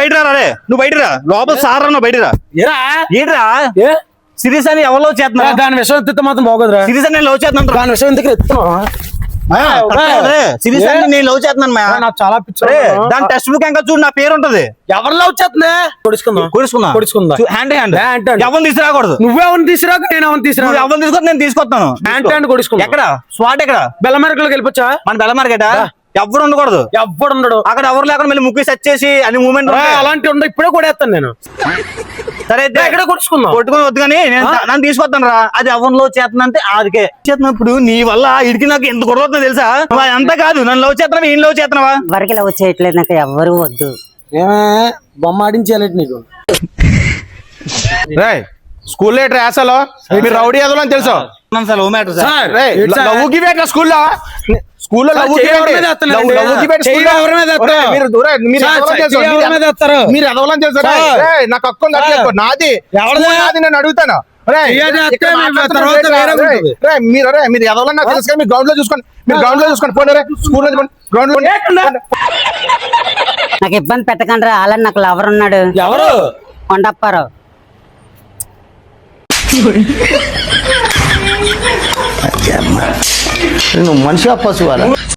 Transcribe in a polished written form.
బయట రా రే, నువ్వు బయట రా, లోపల సార్ నువ్వు బయట రా. ఏంట్రా సిరీస్ అని ఎవరో చేస్తున్నా? దాని విషయం ఎత్తితే మాత్రం బాగోదురా. సిరీస్ అని నేను లవ్ చేస్తున్నాను. దాని విషయం ఎందుకు ఎత్తున్నా? సిరీస్ అని నేను లవ్ చేస్తున్నాను. నాకు చాలా పిచ్చి. దాని టెక్స్ట్ బుక్ ఇంకా చూడు, నా పేరు ఉంటది. ఎవరు లవ్ చేస్తున్నా? కొడుచుకుందా హ్యాండ్ హ్యాండ్ ఎవరిని తీసుకురాకూడదు. నువ్వెవరిని తీసుకురాక నేను ఎవరిని తీసుకురా. ఎవరిని తీసుకొని నేను తీసుకొస్తాను. హ్యాండ్ హ్యాండ్ కొడుచుకుందా. ఎక్కడ స్పాట్ ఎక్కడ? బెల్ల మార్కెట్లోకి వెళ్ళిపోవచ్చా? మన బెల్ల మార్కెట్ ఎవరు ఉండకూడదు. ఎవ్వడు ఉండడు అక్కడ. ఎవరు లేకుండా మళ్ళీ ముక్కు సెట్ చేసి అని మూమెంట్ అలాంటి ఉండవు. ఇప్పుడే కొడేస్తాను నేను. సరే ఎక్కడ కొడుచుకుందాం? కొట్టుకుని వద్దు కానీ నన్ను తీసుకొస్తాను రా. అది ఎవరిలో చేస్తుందంటే ఆదికే చేస్తున్నప్పుడు నీ వల్ల ఇడికి నాకు ఎంత గొడవ అవుతుందో తెలుసా? అంతా కాదు, నన్ను లవ్ చేస్తున్నావా ఈయన లవ్ చేస్తున్నావా? ఎవరికి లవ్ చేయట్లేదు, నాకు ఎవరు వద్దు. బొమ్మ ఆడించాలంటే నీకు స్కూల్లో అసలు మీరు రౌడీ అదలో అని తెలుసు. స్కూల్లో స్కూల్లో మీరు ఎదవలని తెలుసు. నాకు హక్కు నాది నాది నేను అడుగుతాను. మీరు ఎదవలని నాకు తెలుసు. మీరు గ్రౌండ్ లో చూసుకోండి, మీరు గ్రౌండ్ లో చూసుకోండి. పోనీ స్కూల్ గ్రౌండ్ లో నాకు ఇబ్బంది పెట్టకండి రా. అలా నాకు లవర్ ఉన్నాడు. ఎవరు? కొండప్పారావు. నువ్వు మనిషి పశువు.